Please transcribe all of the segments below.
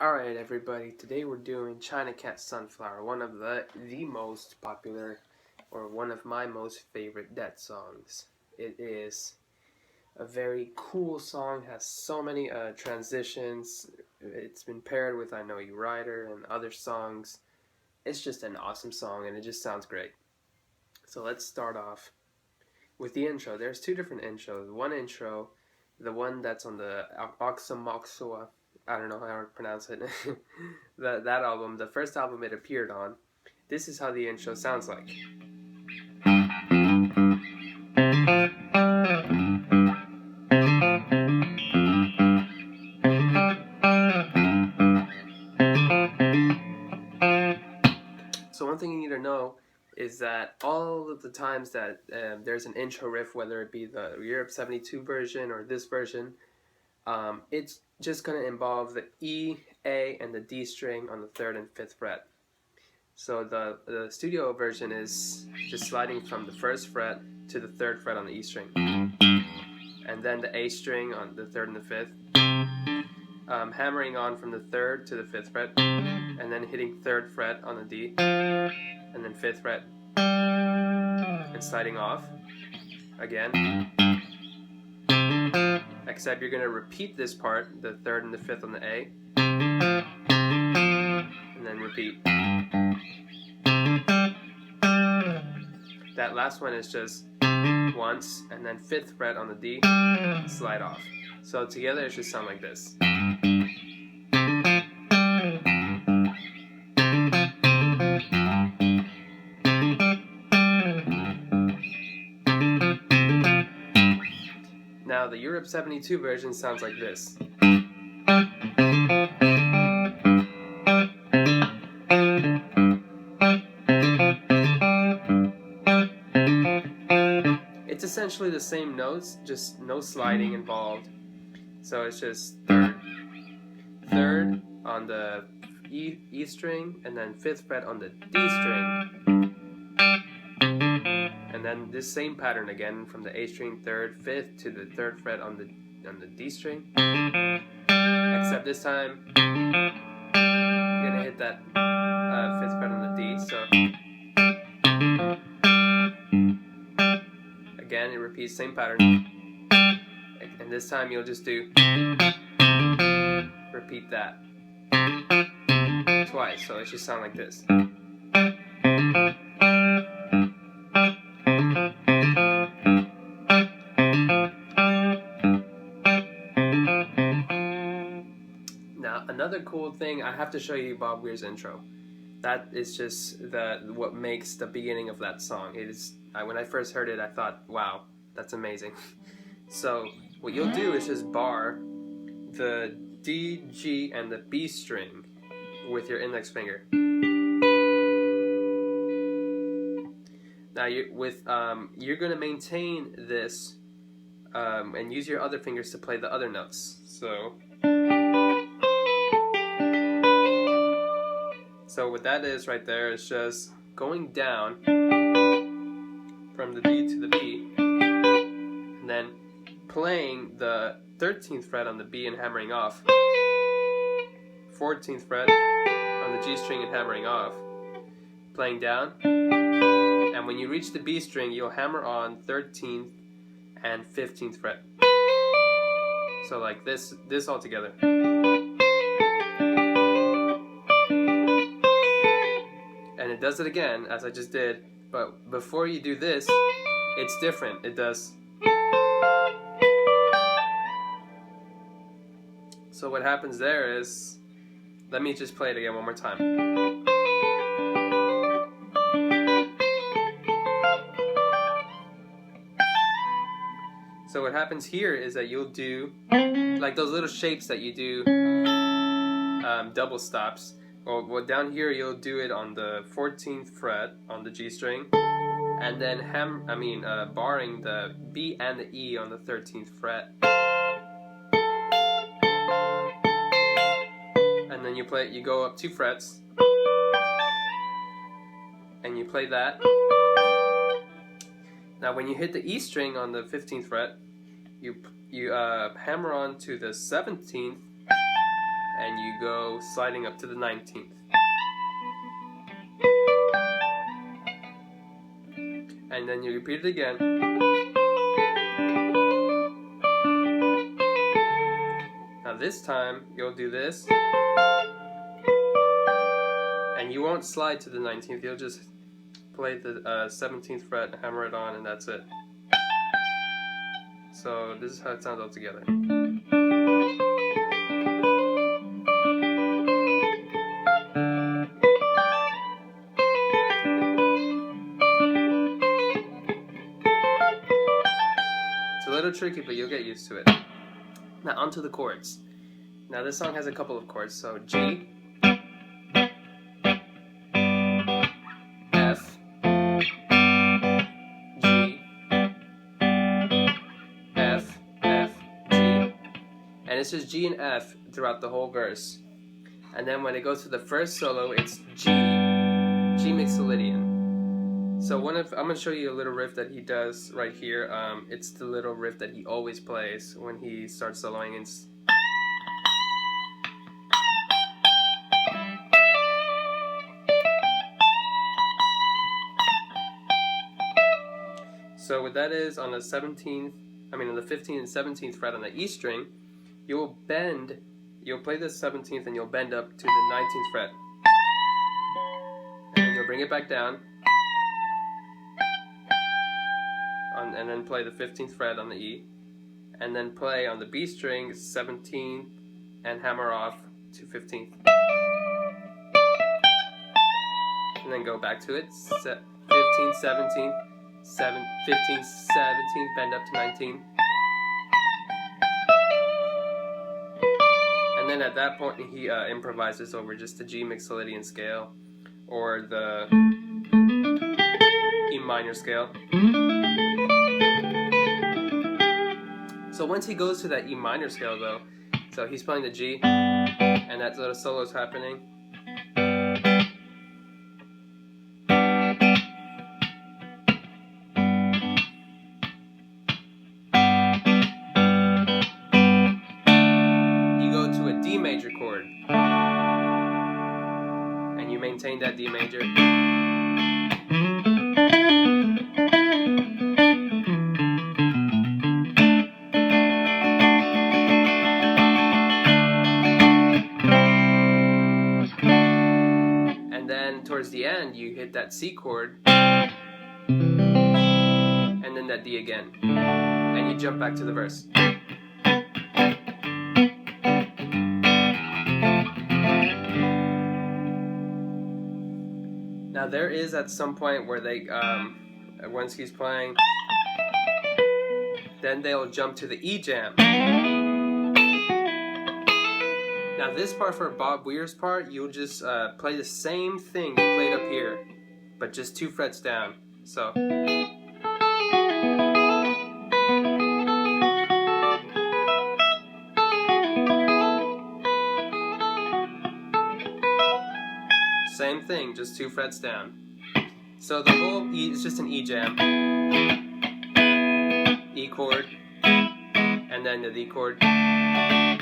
Alright everybody, today we're doing China Cat Sunflower, one of the most popular, or one of my most favorite Dead songs. It is a very cool song, has so many transitions, it's been paired with I Know You Rider and other songs. It's just an awesome song and it just sounds great. So let's start off with the intro. There's two different intros. One intro, the one that's on the Oxamoxua, I don't know how to pronounce it, that album, the first album it appeared on. This is how the intro sounds like. So one thing you need to know is that all of the times that there's an intro riff, whether it be the Europe 72 version or this version, it's just going to involve the E, A, and the D string on the 3rd and 5th fret. So the studio version is just sliding from the 1st fret to the 3rd fret on the E string. And then the A string on the 3rd and the 5th. Hammering on from the 3rd to the 5th fret. And then hitting 3rd fret on the D. And then 5th fret. And sliding off. Again. Except you're going to repeat this part, the 3rd and the 5th on the A, and then repeat. That last one is just once, and then 5th fret on the D, slide off. So together it should sound like this. Now the Europe 72 version sounds like this. It's essentially the same notes, just no sliding involved. So it's just 3rd on the E string, and then 5th fret on the D string. And then this same pattern again from the A string, 3rd, 5th to the 3rd fret on the D string. Except this time you're gonna hit that 5th fret on the D. So again, it repeats same pattern. And this time you'll just do repeat that twice. So it should sound like this. Now, another cool thing, I have to show you Bob Weir's intro. That is just what makes the beginning of that song. It is, when I first heard it, I thought, wow, that's amazing. So what you'll do is just bar the D, G, and the B string with your index finger. Now you're going to maintain this and use your other fingers to play the other notes. So what that is right there is just going down from the D to the B, and then playing the 13th fret on the B and hammering off, 14th fret on the G string and hammering off, playing down, and when you reach the B string, you'll hammer on 13th and 15th fret. So like this all together. And it does it again, as I just did, but before you do this, it's different. It does. So what happens there is, let me just play it again one more time. So what happens here is that you'll do, like those little shapes that you do, double stops. Well, down here you'll do it on the 14th fret on the G string, and then barring the B and the E on the 13th fret, and then you go up 2 frets, and you play that. Now when you hit the E string on the 15th fret, you hammer on to the 17th and you go sliding up to the 19th. And then you repeat it again. Now this time, you'll do this. And you won't slide to the 19th, you'll just play the 17th fret, hammer it on, and that's it. So this is how it sounds all together. It's a little tricky, but you'll get used to it. Now onto the chords. Now this song has a couple of chords, so G, F, G, F, F, G. And it's just G and F throughout the whole verse. And then when it goes to the first solo, it's G mixolydian. So I'm going to show you a little riff that he does right here. It's the little riff that he always plays when he starts soloing in. So what that is, on the 15th and 17th fret on the E string, you'll play the 17th and you'll bend up to the 19th fret. And then you'll bring it back down. And then play the 15th fret on the E. And then play on the B string 17th and hammer off to 15th. And then go back to it, 15th, 17th, 15th, 17th, bend up to 19. And then at that point he improvises over just the G mixolydian scale or the E minor scale. So once he goes to that E minor scale though, so he's playing the G and that little solo is happening. Major chord, and you maintain that D major, and then towards the end you hit that C chord and then that D again, and you jump back to the verse. Now there is at some point where they, once he's playing, then they'll jump to the E jam. Now this part, for Bob Weir's part, you'll just play the same thing you played up here, but just 2 frets down. So. Same thing, just 2 frets down. So the whole E is just an E jam, E chord, and then the D chord. And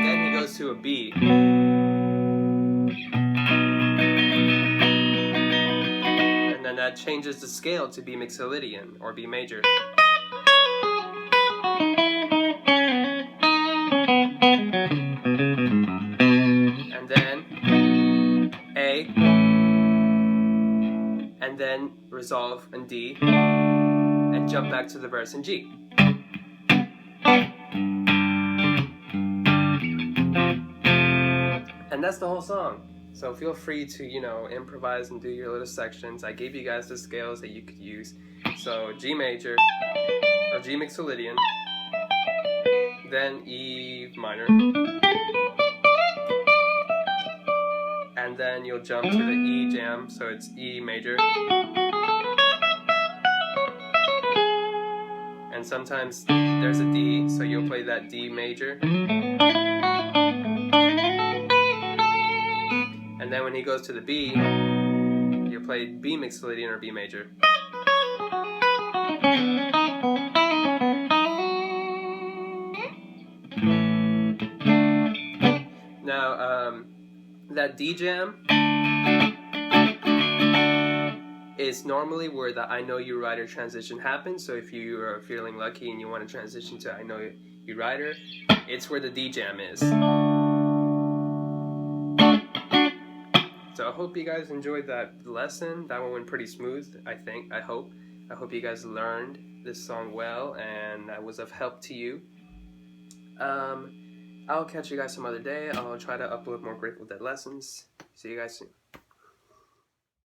then he goes to a B. That changes the scale to B mixolydian or B major. And then A, and then resolve and D, and jump back to the verse in G. And that's the whole song. So feel free to, improvise and do your little sections. I gave you guys the scales that you could use. So G major, or G mixolydian, then E minor, and then you'll jump to the E jam, so it's E major. And sometimes there's a D, so you'll play that D major. then when he goes to the B, you play B mixolydian or B major. Now, that D jam is normally where the I Know You Rider transition happens. So if you are feeling lucky and you want to transition to I Know You Rider, it's where the D jam is. So I hope you guys enjoyed that lesson. That one went pretty smooth, I think, I hope. I hope you guys learned this song well and that was of help to you. I'll catch you guys some other day. I'll try to upload more Grateful Dead lessons. See you guys soon.